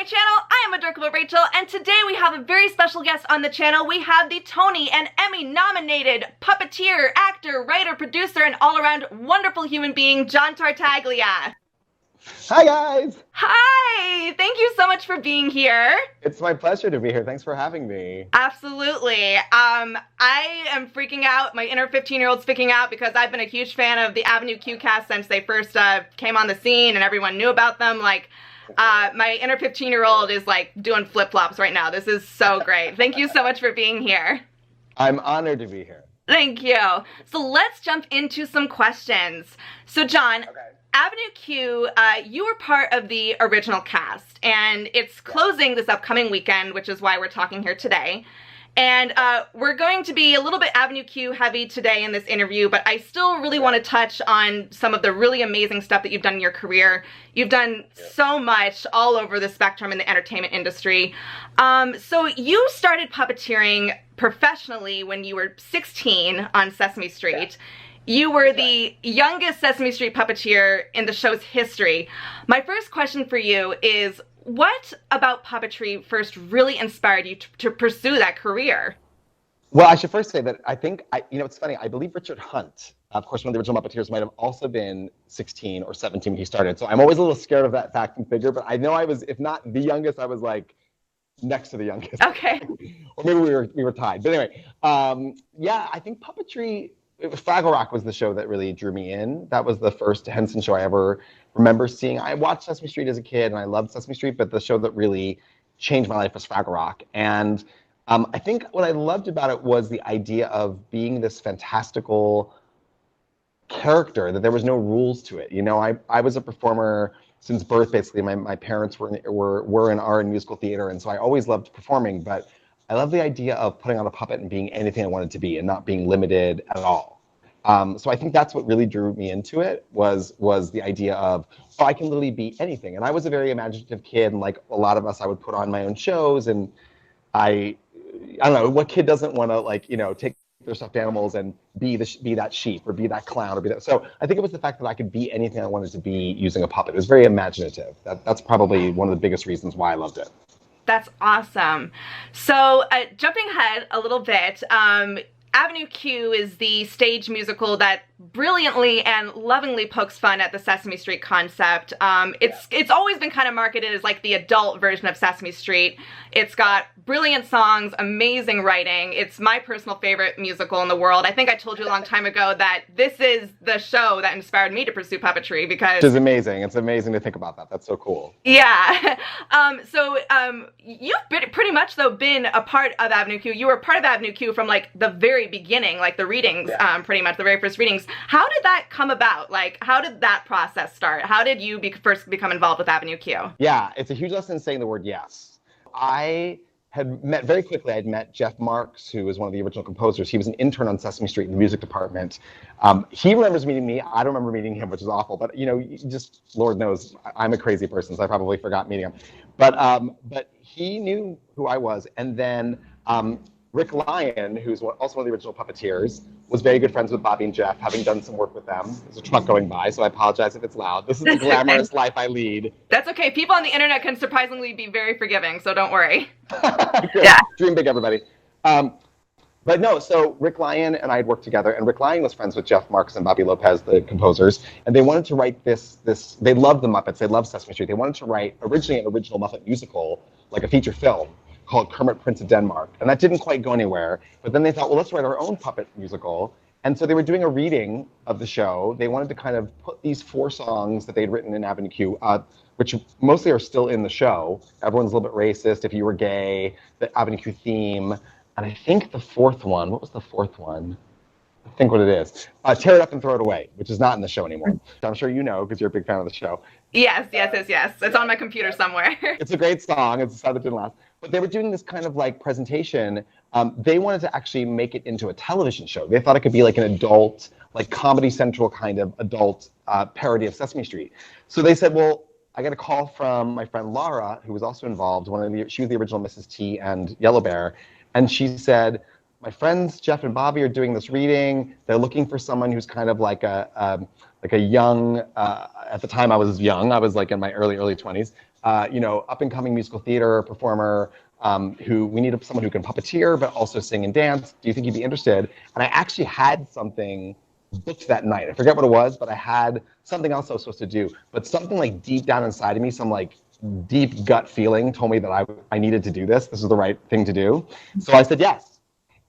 Channel. I am Adorkable Rachel, and today we have a very special guest on the channel. We have the Tony and Emmy nominated puppeteer, actor, writer, producer, and all-around wonderful human being, John Tartaglia. Hi guys! Hi! Thank you so much for being here. It's my pleasure to be here. Thanks for having me. Absolutely. I am freaking out. My inner 15-year-old's freaking out because I've been a huge fan of the Avenue Q cast since they first came on the scene and everyone knew about them. My inner 15-year-old is doing flip-flops right now. This is so great. Thank you so much for being here. I'm honored to be here. Thank you. So let's jump into some questions. So John, Okay. Avenue Q, you were part of the original cast, and it's closing this upcoming weekend, which is why we're talking here today. And we're going to be a little bit Avenue Q heavy today in this interview, but I still really want to touch on some of the really amazing stuff that you've done in your career. You've done so much all over the spectrum in the entertainment industry. So you started puppeteering professionally when you were 16 on Sesame Street. You were the youngest Sesame Street puppeteer in the show's history. My first question for you is, what about puppetry first really inspired you to pursue that career? Well, I should first say that it's funny, I believe Richard Hunt, of course, one of the original Puppeteers, might have also been 16 or 17 when he started. So I'm always a little scared of that fact and figure, but I know I was, if not the youngest, I was next to the youngest. Okay. Or maybe we were tied. But anyway, I think puppetry, Fraggle Rock was the show that really drew me in. That was the first Henson show I ever remember seeing. I watched Sesame Street as a kid, and I loved Sesame Street, but the show that really changed my life was Fraggle Rock. And I think what I loved about it was the idea of being this fantastical character, that there was no rules to it. You know, I was a performer since birth, basically. My parents were in art and musical theater, and so I always loved performing, but I love the idea of putting on a puppet and being anything I wanted to be and not being limited at all. So I think that's what really drew me into it, was the idea of, I can literally be anything. And I was a very imaginative kid, and like a lot of us, I would put on my own shows, and I don't know, what kid doesn't want to take their stuffed animals and be that sheep or be that clown or be that. So I think it was the fact that I could be anything I wanted to be using a puppet. It was very imaginative. That's probably one of the biggest reasons why I loved it. That's awesome. So jumping ahead a little bit, Avenue Q is the stage musical that brilliantly and lovingly pokes fun at the Sesame Street concept. It's always been kind of marketed as like the adult version of Sesame Street. It's got brilliant songs, amazing writing. It's my personal favorite musical in the world. I think I told you a long time ago that this is the show that inspired me to pursue puppetry because... Which is amazing. It's amazing to think about that. That's so cool. Yeah. You've pretty much, though, been a part of Avenue Q. You were part of Avenue Q from, the very beginning, the readings, pretty much, the very first readings. How did that come about? How did that process start? How did you first become involved with Avenue Q? Yeah, it's a huge lesson in saying the word yes. I had met very quickly. I'd met Jeff Marx, who was one of the original composers. He was an intern on Sesame Street in the music department. He remembers meeting me. I don't remember meeting him, which is awful. But just Lord knows, I'm a crazy person, so I probably forgot meeting him. But he knew who I was, and then Rick Lyon, who's also one of the original puppeteers, was very good friends with Bobby and Jeff, having done some work with them. There's a truck going by, so I apologize if it's loud. This is the glamorous life I lead. That's okay. People on the internet can surprisingly be very forgiving, so don't worry. Yeah. Dream big, everybody. But no, so Rick Lyon and I had worked together, and Rick Lyon was friends with Jeff Marx and Bobby Lopez, the composers, and they wanted to write this. They loved the Muppets. They loved Sesame Street. They wanted to write originally an original Muppet musical, like a feature film, called Kermit, Prince of Denmark. And that didn't quite go anywhere. But then they thought, well, let's write our own puppet musical. And so they were doing a reading of the show. They wanted to kind of put these 4 songs that they'd written in Avenue Q, which mostly are still in the show. Everyone's a little bit racist, If You Were Gay, the Avenue Q theme. And I think the 4th one, what was the 4th one? I think what it is. Tear It Up and Throw It Away, which is not in the show anymore. I'm sure you know, because you're a big fan of the show. Yes. It's on my computer somewhere. It's a great song. It's sad that it didn't last. But they were doing this kind of presentation. They wanted to actually make it into a television show. They thought it could be an adult, Comedy Central kind of adult parody of Sesame Street. So they said, well, I got a call from my friend Laura, who was also involved. She was the original Mrs. T and Yellow Bear. And she said, my friends Jeff and Bobby are doing this reading. They're looking for someone who's kind of like a young. At the time, I was young. I was like in my early 20s. Up and coming musical theater performer. Who we need someone who can puppeteer but also sing and dance. Do you think you'd be interested? And I actually had something booked that night. I forget what it was, but I had something else I was supposed to do. But something like deep down inside of me, some like deep gut feeling told me that I needed to do this. This is the right thing to do. So I said yes.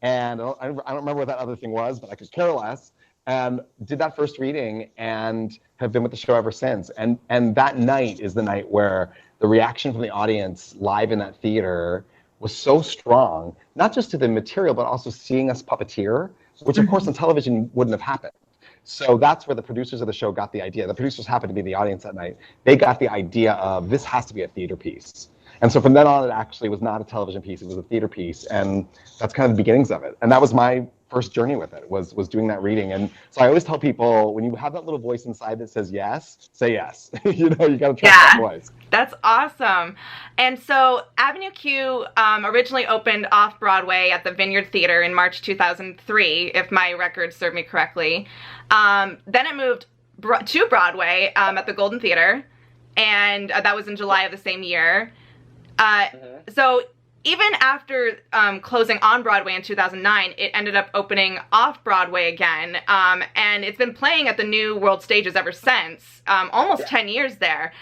And I don't remember what that other thing was, but I could care less. And did that first reading and have been with the show ever since. And that night is the night where the reaction from the audience live in that theater was so strong, not just to the material, but also seeing us puppeteer, which of course on television wouldn't have happened. So that's where the producers of the show got the idea. The producers happened to be in the audience that night. They got the idea of this has to be a theater piece. And so from then on, it actually was not a television piece, it was a theater piece. And that's kind of the beginnings of it. And that was my first journey with it, was doing that reading. And so I always tell people, when you have that little voice inside that says yes, say yes. You got to trust that voice. That's awesome. And so Avenue Q originally opened off-Broadway at the Vineyard Theater in March 2003, if my records serve me correctly. Then it moved to Broadway at the Golden Theater, and that was in July of the same year. So even after closing on Broadway in 2009, it ended up opening off-Broadway again, and it's been playing at the New World Stages ever since, almost 10 years there.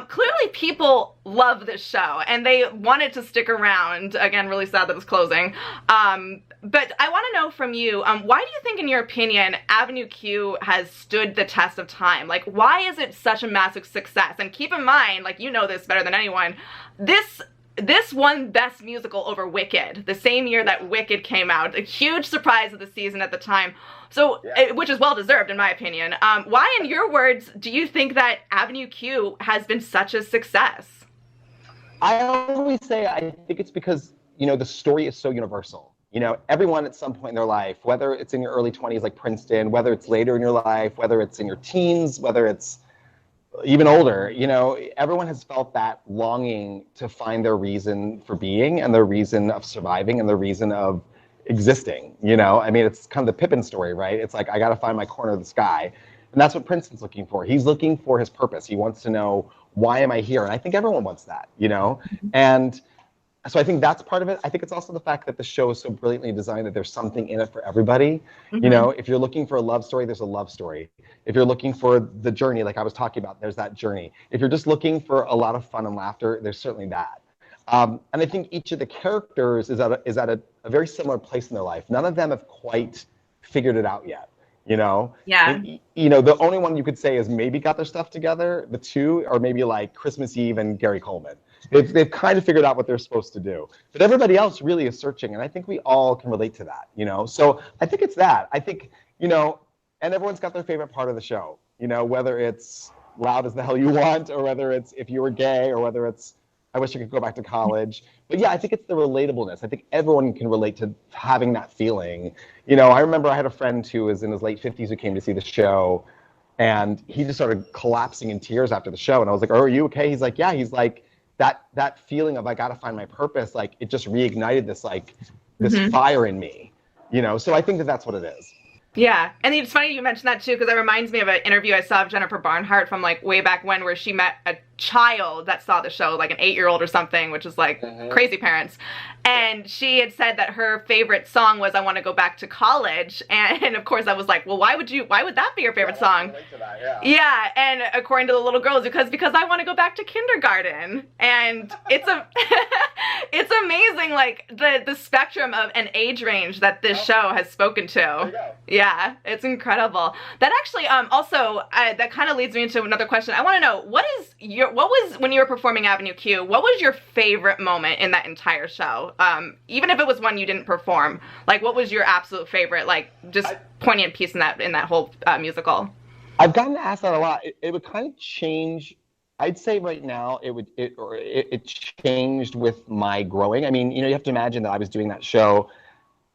Clearly people love this show, and they wanted to stick around. Again, really sad that it's closing. But I want to know from you, why do you think, in your opinion, Avenue Q has stood the test of time? Like, why is it such a massive success? And keep in mind, like, you know this better than anyone, this won Best Musical over Wicked, the same year that Wicked came out. A huge surprise of the season at the time. So, which is well-deserved, in my opinion. Why, in your words, do you think that Avenue Q has been such a success? I always say I think it's because, the story is so universal. Everyone at some point in their life, whether it's in your early 20s like Princeton, whether it's later in your life, whether it's in your teens, whether it's even older, everyone has felt that longing to find their reason for being and their reason of surviving and their reason of existing. I mean, it's kind of the Pippin story, right? It's like, I got to find my corner of the sky. And that's what Princeton's looking for. He's looking for his purpose. He wants to know, why am I here? And I think everyone wants that, And so I think that's part of it. I think it's also the fact that the show is so brilliantly designed that there's something in it for everybody. If you're looking for a love story, there's a love story. If you're looking for the journey, like I was talking about, there's that journey. If you're just looking for a lot of fun and laughter, there's certainly that. And I think each of the characters is at a very similar place in their life. None of them have quite figured it out yet. Yeah. The only one you could say is maybe got their stuff together. The two are maybe like Christmas Eve and Gary Coleman. They've kind of figured out what they're supposed to do. But everybody else really is searching, and I think we all can relate to that, So I think it's that. I think, and everyone's got their favorite part of the show, whether it's Loud as the Hell You Want, or whether it's If You Were Gay, or whether it's I Wish I Could Go Back to College. But yeah, I think it's the relatableness. I think everyone can relate to having that feeling. I remember I had a friend who was in his late 50s who came to see the show, and he just started collapsing in tears after the show. And I was like, oh, are you okay? He's like, yeah. He's like, that feeling of I got to find my purpose, like it just reignited this fire in me, So I think that's what it is. Yeah, and it's funny you mentioned that too, because it reminds me of an interview I saw of Jennifer Barnhart from like way back when, where she met a child that saw the show, like an 8-year-old or something, which is like crazy parents. And she had said that her favorite song was I Want to Go Back to College. And of course I was like, well, why would that be your favorite song? Yeah, and according to the little girls, because I want to go back to kindergarten. And it's it's amazing, like the spectrum of an age range that this show has spoken to. Yeah, it's incredible. That actually also that kind of leads me into another question. I want to know, what was, when you were performing Avenue Q, what was your favorite moment in that entire show? Even if it was one you didn't perform, like what was your absolute favorite, like just poignant piece in that whole musical? I've gotten asked that a lot. It would kind of change. I'd say right now it changed with my growing. I mean, you have to imagine that I was doing that show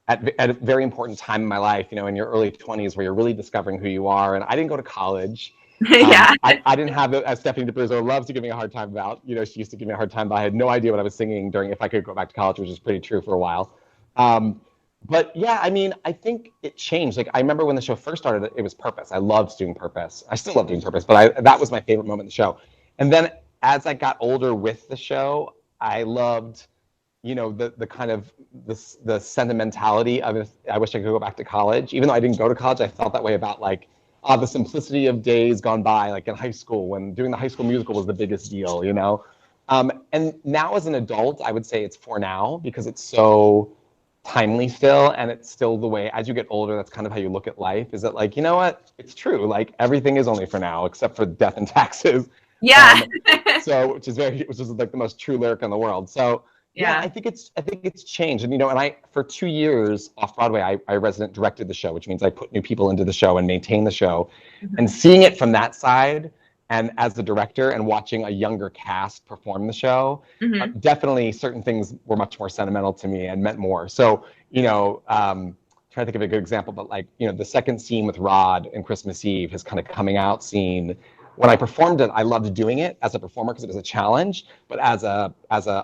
at a very important time in my life, in your early 20s, where you're really discovering who you are. And I didn't go to college. Yeah. I didn't have, as Stephanie DeBrizzo loves to give me a hard time about, she used to give me a hard time about, I had no idea what I was singing during If I Could Go Back to College, which is pretty true for a while. But yeah, I mean, I think it changed. Like I remember when the show first started, it was Purpose. I loved doing Purpose. I still love doing Purpose, but that was my favorite moment in the show. And then as I got older with the show, I loved, the kind of the sentimentality of it. I wish I could go back to college. Even though I didn't go to college, I felt that way about like the simplicity of days gone by, like in high school when doing the High School Musical was the biggest deal. And now as an adult, I would say it's For Now because it's so timely still, and it's still the way as you get older, that's kind of how you look at life, is that like, you know what, it's true, like everything is only for now except for death and taxes. Yeah. So which is like the most true lyric in the world. So yeah, Yeah. I think it's changed. And and I for 2 years off Broadway, I resident directed the show, which means I put new people into the show and maintain the show. And seeing it from that side, and as the director and watching a younger cast perform the show, Hmm. definitely certain things were much more sentimental to me and meant more. So, trying to think of a good example, but like, the second scene with Rod in Christmas Eve, his kind of coming out scene. When I performed it, I loved doing it as a performer because it was a challenge. But as a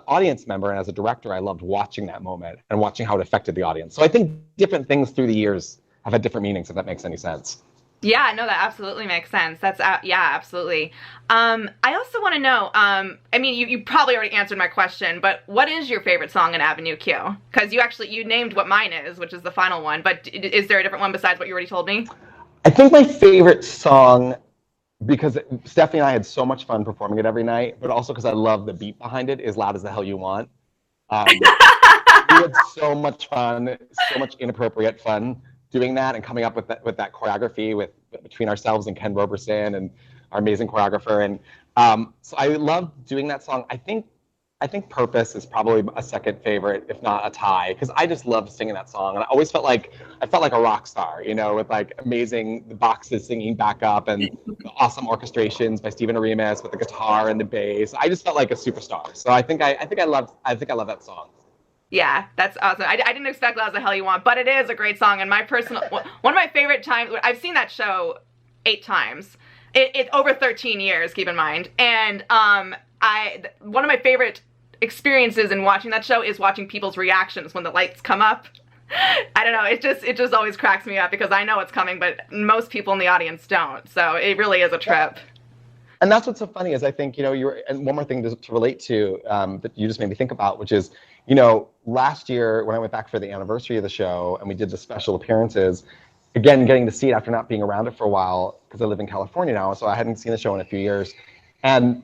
audience member and as a director, I loved watching that moment and watching how it affected the audience. So I think different things through the years have had different meanings, if that makes any sense. Yeah, no, that absolutely makes sense. That's yeah, absolutely. I also want to know. I mean, you probably already answered my question, but what is your favorite song in Avenue Q? Because you named what mine is, which is the final one. But is there a different one besides what you already told me? I think my favorite song, because Stephanie and I had so much fun performing it every night, but also because I love the beat behind it, is Loud as the Hell You Want. Um, we had so much fun, so much inappropriate fun doing that and coming up with that choreography between ourselves and Ken Roberson and our amazing choreographer. And so I love doing that song. I think Purpose is probably a second favorite, if not a tie, because I just love singing that song. And I felt like a rock star, with like amazing the boxes singing back up and the awesome orchestrations by Stephen Arimas with the guitar and the bass. I just felt like a superstar. So I think I love that song. Yeah, that's awesome. I didn't expect Loud as the Hell You Want, but it is a great song. And my personal one of my favorite times. I've seen that show 8 times. It's over 13 years. Keep in mind, and I one of my favorite experiences in watching that show is watching people's reactions when the lights come up. I don't know. It just always cracks me up because I know it's coming, but most people in the audience don't. So it really is a trip. And that's what's so funny is I think, and one more thing to relate to that you just made me think about, which is, last year when I went back for the anniversary of the show and we did the special appearances, again, getting to see it after not being around it for a while, because I live in California now, so I hadn't seen the show in a few years. And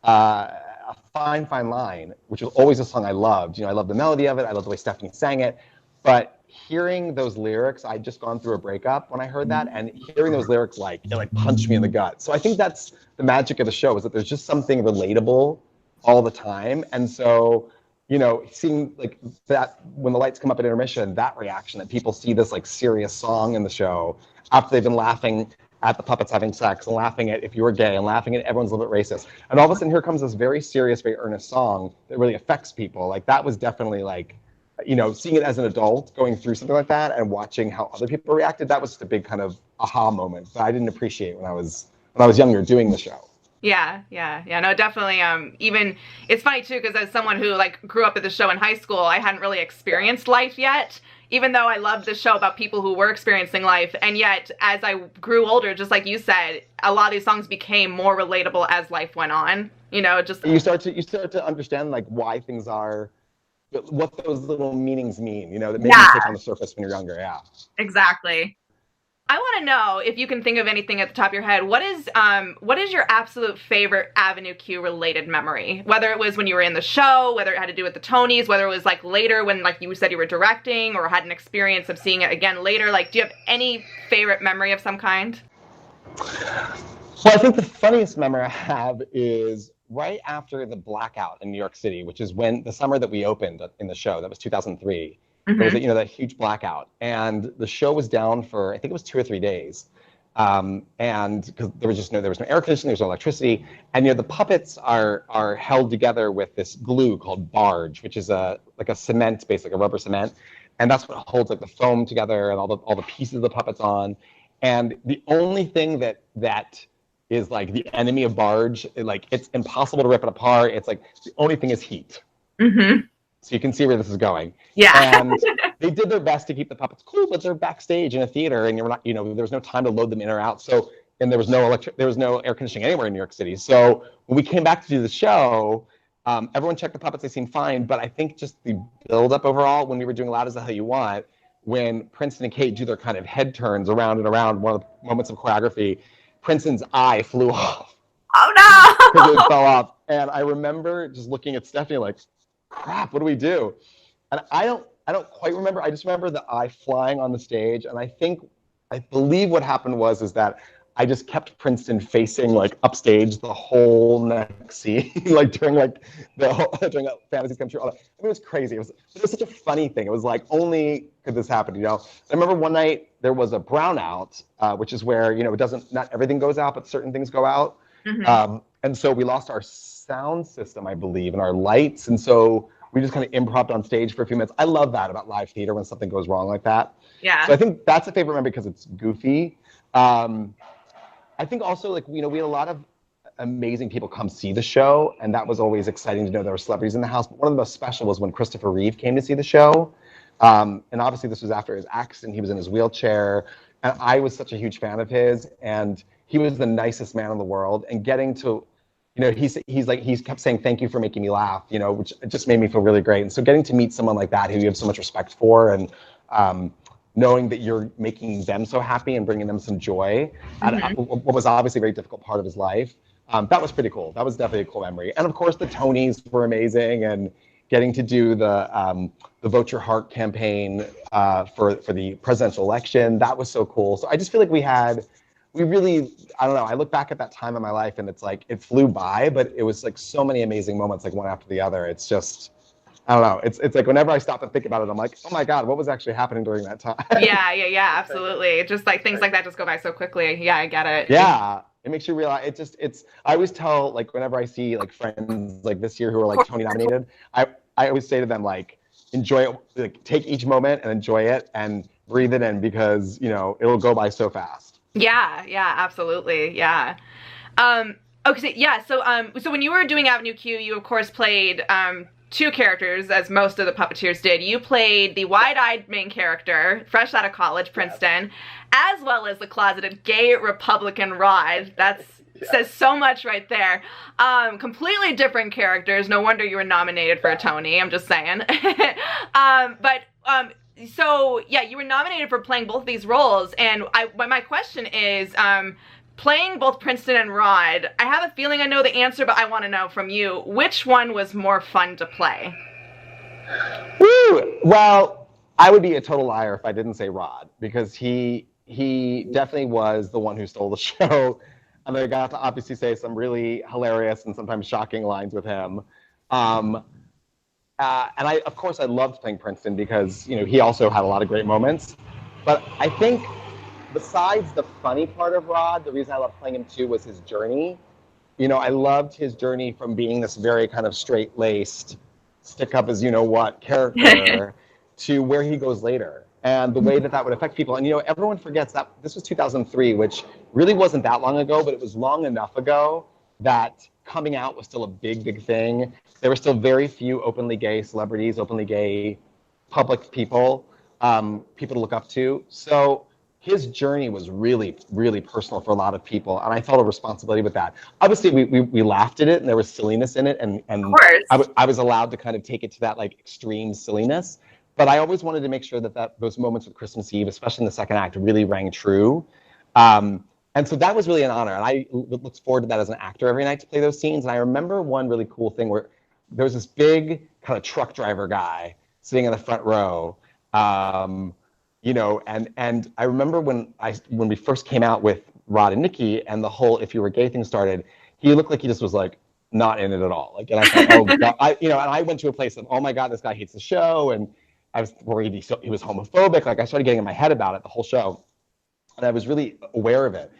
A Fine, Fine Line, which was always a song I loved. I loved the melody of it. I loved the way Stephanie sang it. But hearing those lyrics, I'd just gone through a breakup when I heard that, and hearing those lyrics, it punched me in the gut. So I think that's the magic of the show, is that there's just something relatable all the time. And so, seeing like that when the lights come up at intermission, that reaction that people see this like serious song in the show after they've been laughing at the puppets having sex and laughing at if you were gay and laughing at everyone's a little bit racist. And all of a sudden here comes this very serious, very earnest song that really affects people. Like that was definitely like, seeing it as an adult, going through something like that and watching how other people reacted, that was just a big kind of aha moment that I didn't appreciate when I was younger doing the show. Yeah, yeah, yeah. No, definitely. Even it's funny too because as someone who like grew up at the show in high school, I hadn't really experienced life yet. Even though I loved the show about people who were experiencing life, and yet as I grew older, just like you said, a lot of these songs became more relatable as life went on. Just You start to understand like why things are, what those little meanings mean. That maybe you yeah, take on the surface when you're younger. Yeah. exactly. I want to know if you can think of anything at the top of your head. What is your absolute favorite Avenue Q related memory? Whether it was when you were in the show, whether it had to do with the Tonys, whether it was like later when like you said you were directing or had an experience of seeing it again later. Like, do you have any favorite memory of some kind? Well, I think the funniest memory I have is right after the blackout in New York City, which is when the summer that we opened in the show. That was 2003. There was that huge blackout, and the show was down for I think it was 2 or 3 days, and because there was no air conditioning, there was no electricity, and the puppets are held together with this glue called barge, which is like a cement, basically a rubber cement, and that's what holds like the foam together and all the pieces of the puppets on, and the only thing that is like the enemy of barge, like it's impossible to rip it apart. It's like the only thing is heat. Mm-hmm. So you can see where this is going. Yeah. And they did their best to keep the puppets cool, but they're backstage in a theater, and you're not, there was no time to load them in or out. So, and there was no air conditioning anywhere in New York City. So when we came back to do the show, everyone checked the puppets; they seemed fine. But I think just the build-up overall, when we were doing "Loud As the Hell You Want," when Princeton and Kate do their kind of head turns around and around, one of the moments of choreography, Princeton's eye flew off. Oh no! Because it fell off, and I remember just looking at Stephanie like, "Crap, what do we do?" And I don't quite remember. I just remember the eye flying on the stage, and I believe what happened is that I just kept Princeton facing like upstage the whole next scene, like during during Fantasies Come True. I mean, it was crazy. It was such a funny thing. It was like, only could this happen, I remember one night there was a brownout, which is where not everything goes out, but certain things go out. Mm-hmm. And so we lost our sound system, I believe, and our lights, and so we just kind of improvised on stage for a few minutes. I love that about live theater when something goes wrong like that. Yeah. So I think that's a favorite memory because it's goofy. I think also we had a lot of amazing people come see the show, and that was always exciting to know there were celebrities in the house. But one of the most special was when Christopher Reeve came to see the show. And obviously this was after his accident. He was in his wheelchair, and I was such a huge fan of his, and he was the nicest man in the world. And getting to, he's kept saying, "Thank you for making me laugh," which just made me feel really great. And so getting to meet someone like that who you have so much respect for, and knowing that you're making them so happy and bringing them some joy, at what was obviously a very difficult part of his life, that was pretty cool. That was definitely a cool memory. And of course, the Tonys were amazing, and getting to do the Vote Your Heart campaign for the presidential election, that was so cool. So I just feel like we really, I don't know, I look back at that time in my life, and it's like, it flew by, but it was like so many amazing moments, like one after the other. It's just, I don't know. It's like whenever I stop and think about it, I'm like, oh my God, what was actually happening during that time? Yeah, absolutely. Just like things like that just go by so quickly. Yeah, I get it. Yeah, it makes you realize. I always tell, like, whenever I see like friends like this year who are like Tony nominated, I always say to them, like, enjoy it, like take each moment and enjoy it and breathe it in, because it'll go by so fast. Yeah, absolutely. Yeah. Okay, yeah. So when you were doing Avenue Q, you of course played two characters, as most of the puppeteers did. You played the wide-eyed main character, fresh out of college, Princeton, as well as the closeted gay Republican Rod. Says so much right there. Completely different characters. No wonder you were nominated for a Tony. I'm just saying. So yeah, you were nominated for playing both of these roles, and my question is, playing both Princeton and Rod, I have a feeling I know the answer, but I want to know from you, which one was more fun to play? Woo! Well, I would be a total liar if I didn't say Rod, because he definitely was the one who stole the show. And I got to obviously say some really hilarious and sometimes shocking lines with him. And of course, I loved playing Princeton because, he also had a lot of great moments. But I think besides the funny part of Rod, the reason I loved playing him too was his journey. I loved his journey from being this very kind of straight-laced, stick up as you-know-what character to where he goes later. And the way that would affect people. And, everyone forgets that this was 2003, which really wasn't that long ago, but it was long enough ago that coming out was still a big, big thing. There were still very few openly gay celebrities, openly gay public people, people to look up to. So his journey was really, really personal for a lot of people. And I felt a responsibility with that. Obviously, we laughed at it, and there was silliness in it. And I was allowed to kind of take it to that like extreme silliness. But I always wanted to make sure that those moments with Christmas Eve, especially in the second act, really rang true. And so that was really an honor. And I looked forward to that as an actor every night to play those scenes. And I remember one really cool thing where there was this big kind of truck driver guy sitting in the front row. And I remember when we first came out with Rod and Nikki and the whole "if you were gay" thing started, he looked like he just was like not in it at all. Like, and I thought, oh God, and I went to a place of, oh my God, this guy hates the show. And I was worried he was homophobic. Like, I started getting in my head about it the whole show, and I was really aware of it.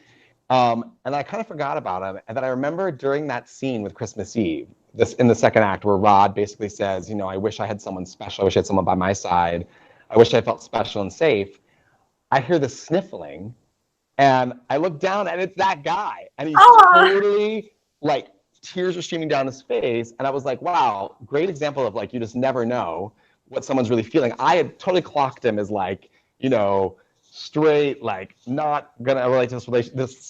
And I kind of forgot about him. And then I remember during that scene with Christmas Eve, in the second act, where Rod basically says, I wish I had someone special. I wish I had someone by my side. I wish I felt special and safe. I hear the sniffling, and I look down, and it's that guy. And he's totally, like, tears are streaming down his face. And I was like, wow, great example of, like, you just never know. what someone's really feeling. I had totally clocked him as like, straight, like not gonna relate to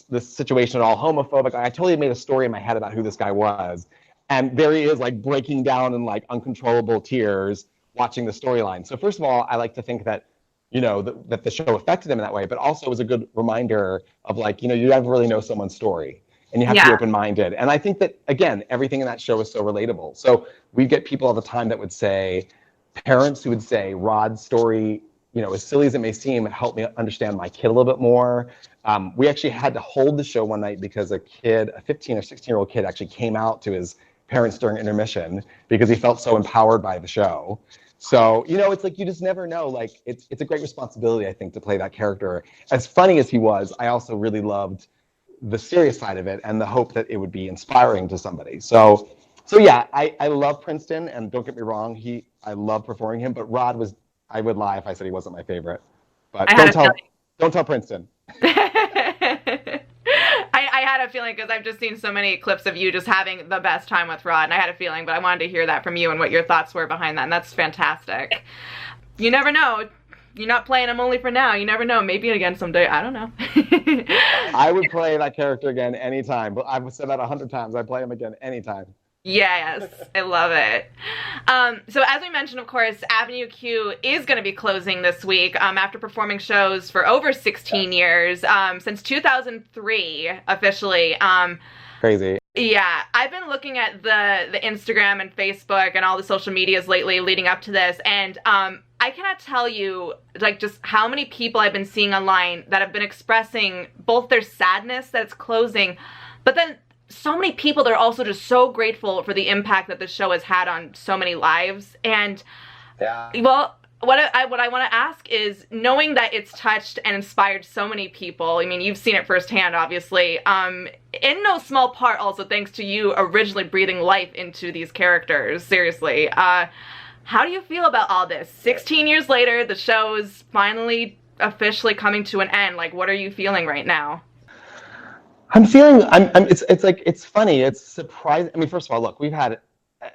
this situation at all, homophobic. I totally made a story in my head about who this guy was. And there he is, like breaking down in like uncontrollable tears watching the storyline. So first of all, I like to think that, that the show affected him in that way, but also was a good reminder of like, you never really know someone's story. And you have to be open-minded. And I think that, again, everything in that show is so relatable. So we get people all the time that would say, parents who would say, Rod's story, as silly as it may seem, helped me understand my kid a little bit more. We actually had to hold the show one night because a 15 or 16-year-old kid actually came out to his parents during intermission because he felt so empowered by the show. So, it's like you just never know. Like, it's a great responsibility, I think, to play that character. As funny as he was, I also really loved the serious side of it and the hope that it would be inspiring to somebody. So yeah, I love Princeton, and don't get me wrong, I love performing him, but Rod I would lie if I said he wasn't my favorite. But don't tell Princeton. I had a feeling because I've just seen so many clips of you just having the best time with Rod, and I had a feeling, but I wanted to hear that from you and what your thoughts were behind that, and that's fantastic. You never know. You're not playing him only for now. You never know. Maybe again someday. I don't know. I would play that character again anytime. But I've said that 100 times. I'd play him again anytime. Yes, I love it. So as we mentioned, of course, Avenue Q is going to be closing this week after performing shows for over 16 years, since 2003 officially. Crazy. Yeah, I've been looking at the Instagram and Facebook and all the social medias lately leading up to this, and I cannot tell you like just how many people I've been seeing online that have been expressing both their sadness that it's closing, but then so many people that are also just so grateful for the impact that the show has had on so many lives. And well, what I want to ask is, knowing that it's touched and inspired so many people, I mean, you've seen it firsthand, obviously, in no small part also thanks to you originally breathing life into these characters, seriously. How do you feel about all this? 16 years later, the show is finally officially coming to an end. Like, what are you feeling right now? It's funny. It's surprising. I mean, first of all, look, we've had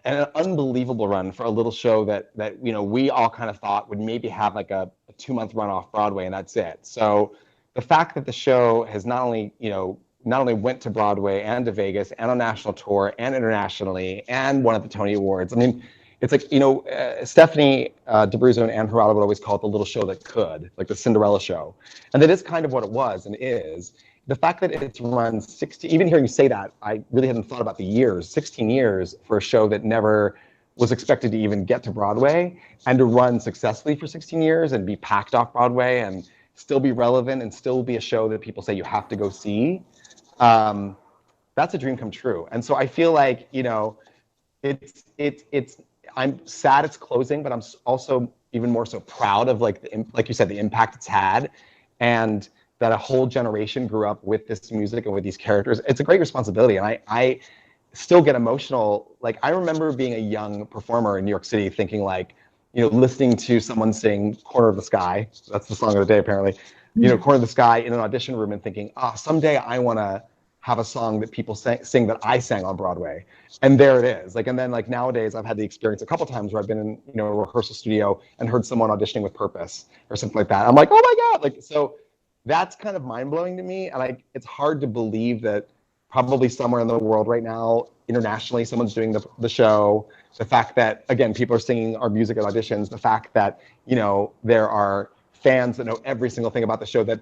an unbelievable run for a little show that we all kind of thought would maybe have like a 2-month run off Broadway, and that's it. So the fact that the show has not only went to Broadway and to Vegas and on national tour and internationally and won at the Tony Awards. I mean, it's like, Stephanie DeBruzzo and Anne Harada would always call it the little show that could, like the Cinderella show. And that is kind of what it was and is. The fact that it's run 16, even hearing you say that, I really hadn't thought about the years, 16 years for a show that never was expected to even get to Broadway, and to run successfully for 16 years and be packed off Broadway and still be relevant and still be a show that people say you have to go see. That's a dream come true. And so I feel like, I'm sad it's closing, but I'm also even more so proud of like you said, the impact it's had, and that a whole generation grew up with this music and with these characters. It's a great responsibility, and I still get emotional. Like, I remember being a young performer in New York City thinking like, listening to someone sing Corner of the Sky, that's the song of the day apparently, Corner of the Sky in an audition room, and thinking, someday I want to have a song that people sing that I sang on Broadway. And there it is. Like, and then like nowadays I've had the experience a couple times where I've been in, a rehearsal studio and heard someone auditioning with Purpose or something like that. I'm like, oh my God. Like, so that's kind of mind blowing to me. And it's hard to believe that probably somewhere in the world right now, internationally, someone's doing the show. The fact that, again, people are singing our music at auditions, the fact that, there are fans that know every single thing about the show that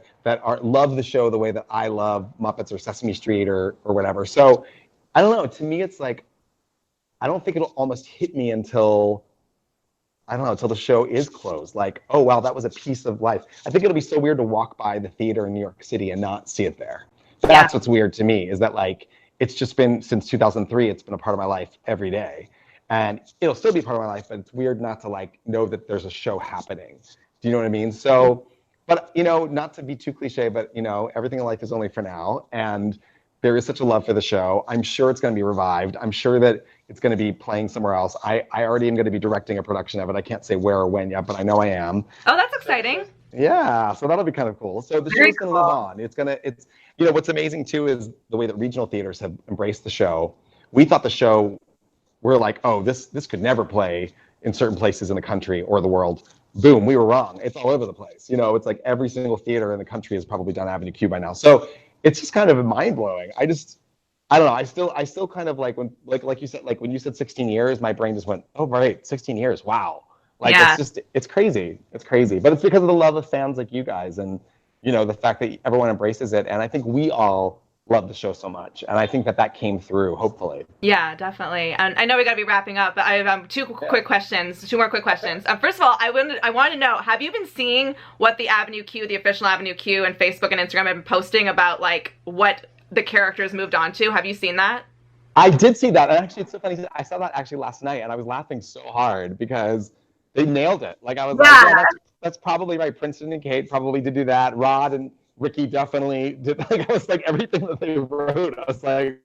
love the show the way that I love Muppets or Sesame Street or whatever. So I don't know. To me, it's like, I don't think it'll almost hit me until the show is closed. Like, oh, wow, that was a piece of life. I think it'll be so weird to walk by the theater in New York City and not see it there. That's what's weird to me, is that like, it's just been, since 2003, it's been a part of my life every day. And it'll still be part of my life, but it's weird not to like know that there's a show happening. Do you know what I mean? So, but, not to be too cliche, but, everything in life is only for now. And there is such a love for the show. I'm sure it's going to be revived. I'm sure that it's going to be playing somewhere else. I already am going to be directing a production of it. I can't say where or when yet, but I know I am. Oh, that's exciting. Yeah, so that'll be kind of cool. So the show's going to live on. It's what's amazing too is the way that regional theaters have embraced the show. We thought the show, we're like, oh, this could never play in certain places in the country or the world. Boom, we were wrong. It's all over the place. You know, it's like every single theater in the country has probably done Avenue Q by now. So it's just kind of mind blowing. I don't know. I still kind of like when, like you said, like when you said 16 years, my brain just went, oh, right, 16 years. Wow. Like, it's crazy. It's crazy. But it's because of the love of fans like you guys and, you know, the fact that everyone embraces it. And I think we all love the show so much. And I think that came through, hopefully. Yeah, definitely. And I know we got to be wrapping up, but I have two more quick questions. First of all, I want to know, have you been seeing what the Avenue Q, the official Avenue Q and Facebook and Instagram have been posting about, like, what the characters moved on to? Have you seen that? I did see that. And actually, it's so funny. I saw that actually last night, and I was laughing so hard because they nailed it. Like, I was like, yeah, that's probably right. Princeton and Kate probably did do that. Rod and Ricky definitely did. Like, I was like, everything that they wrote, I was like,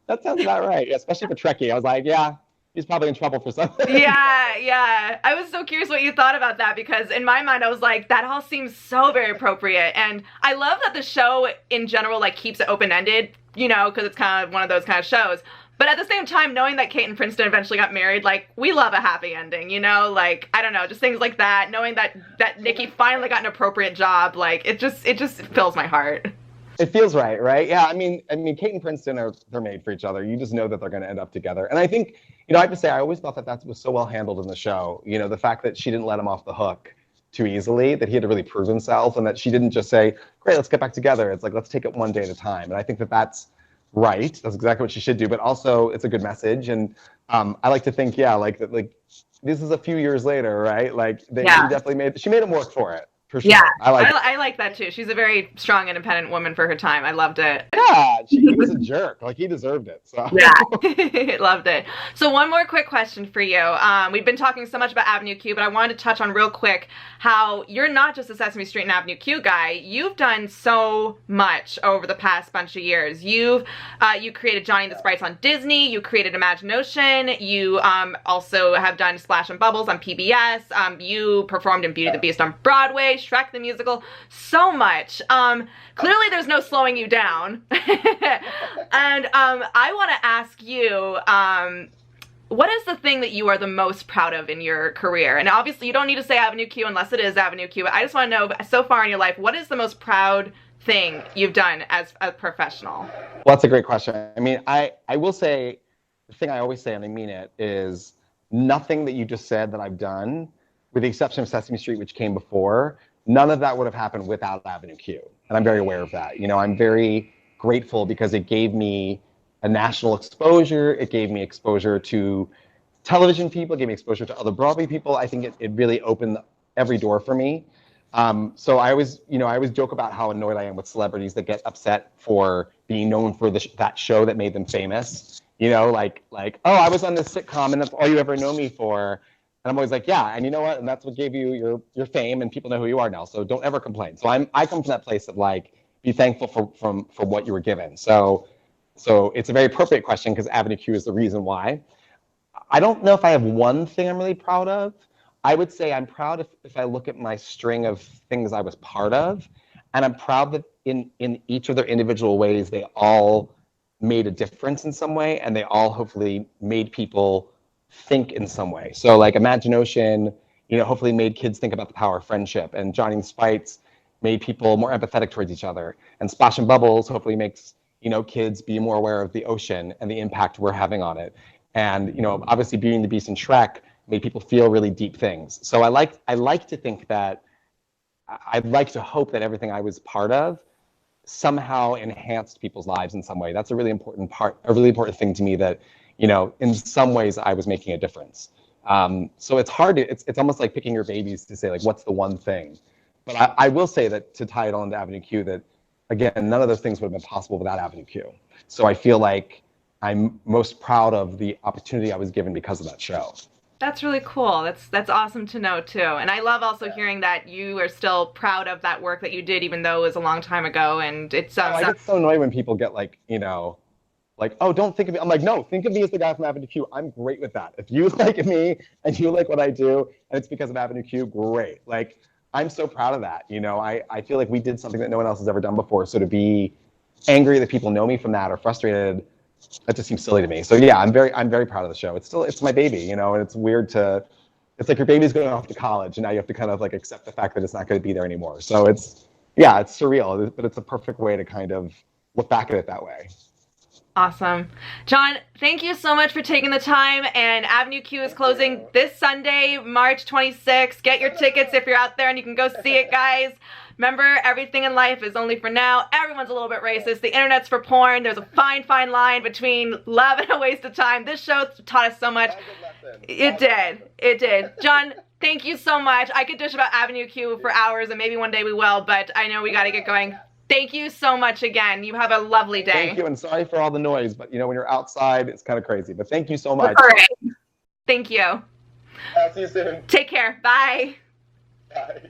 that sounds about right. Especially for Trekkie. I was like, yeah, he's probably in trouble for something. Yeah. I was so curious what you thought about that, because in my mind, I was like, that all seems so very appropriate. And I love that the show in general, like, keeps it open-ended, you know, because it's kind of one of those kind of shows. But at the same time, knowing that Kate and Princeton eventually got married, like, we love a happy ending, you know? Like, I don't know, just things like that. Knowing that Nikki finally got an appropriate job, like, it just fills my heart. It feels right, right? Yeah, I mean, Kate and Princeton they're made for each other. You just know that they're going to end up together. And I think, you know, I have to say, I always thought that was so well handled in the show. You know, the fact that she didn't let him off the hook too easily, that he had to really prove himself, and that she didn't just say, great, let's get back together. It's like, let's take it one day at a time. And I think that's right. That's exactly what she should do. But also, it's a good message. And I like to think, yeah, like this is a few years later, right? Like she definitely made him work for it. For sure. Yeah, I like that too. She's a very strong, independent woman for her time. I loved it. Yeah, he was a jerk. Like, he deserved it. So. Yeah, loved it. So one more quick question for you. We've been talking so much about Avenue Q, but I wanted to touch on real quick how you're not just a Sesame Street and Avenue Q guy. You've done so much over the past bunch of years. You created Johnny and the Sprites on Disney. You created Imagination. You also have done Splash and Bubbles on PBS. You performed in Beauty and the Beast on Broadway. Shrek the Musical, so much. Clearly there's no slowing you down. And I want to ask you, what is the thing that you are the most proud of in your career? And obviously you don't need to say Avenue Q unless it is Avenue Q, but I just want to know, so far in your life, what is the most proud thing you've done as a professional? Well, that's a great question. I mean, I will say, the thing I always say, and I mean it, is nothing that you just said that I've done, with the exception of Sesame Street, which came before, none of that would have happened without Avenue Q. And I'm very aware of that. You know, I'm very grateful because it gave me a national exposure. It gave me exposure to television people. It gave me exposure to other Broadway people. I think it really opened every door for me. So I always joke about how annoyed I am with celebrities that get upset for being known for that show that made them famous. You know, like, oh, I was on this sitcom and that's all you ever know me for. And I'm always like, yeah, and you know what? And that's what gave you your fame, and people know who you are now. So don't ever complain. So I come from that place of, like, be thankful for what you were given. So it's a very appropriate question because Avenue Q is the reason why. I don't know if I have one thing I'm really proud of. I would say I'm proud if I look at my string of things I was part of, and I'm proud that in each of their individual ways, they all made a difference in some way, and they all hopefully made people think in some way. So, like, Imagination, you know, hopefully made kids think about the power of friendship, and Johnny and the Sprites made people more empathetic towards each other, and Splash and Bubbles hopefully makes, you know, kids be more aware of the ocean and the impact we're having on it. And, you know, obviously Beauty and the Beast and Shrek made people feel really deep things. So I like to think that, I'd like to hope that everything I was part of somehow enhanced people's lives in some way. That's a really important thing to me, that, you know, in some ways I was making a difference. So it's hard it's almost like picking your babies to say, like, what's the one thing? But I will say that, to tie it on to Avenue Q, that, again, none of those things would have been possible without Avenue Q. So I feel like I'm most proud of the opportunity I was given because of that show. That's really cool. That's awesome to know too. And I love also hearing that you are still proud of that work that you did, even though it was a long time ago. And it's I get so annoyed when people get, like, you know, like, oh, don't think of me. I'm like, no, think of me as the guy from Avenue Q. I'm great with that. If you like me and you like what I do, and it's because of Avenue Q, great. Like, I'm so proud of that. You know, I feel like we did something that no one else has ever done before. So to be angry that people know me from that, or frustrated, that just seems silly to me. So yeah, I'm very proud of the show. It's my baby, you know, and it's weird to it's like your baby's going off to college, and now you have to kind of like accept the fact that it's not going to be there anymore. So it's surreal, but it's a perfect way to kind of look back at it that way. Awesome. John, thank you so much for taking the time, and Avenue Q is closing this Sunday, March 26th. Get your tickets if you're out there and you can go see it, guys. Remember, everything in life is only for now. Everyone's a little bit racist. The internet's for porn. There's a fine, fine line between love and a waste of time. This show taught us so much. It did. It did. John, thank you so much. I could dish about Avenue Q for hours, and maybe one day we will, but I know we got to get going. Thank you so much again. You have a lovely day. Thank you, and sorry for all the noise, but when you're outside, it's kind of crazy. But thank you so much. All right. Thank you. I'll see you soon. Take care. Bye. Bye.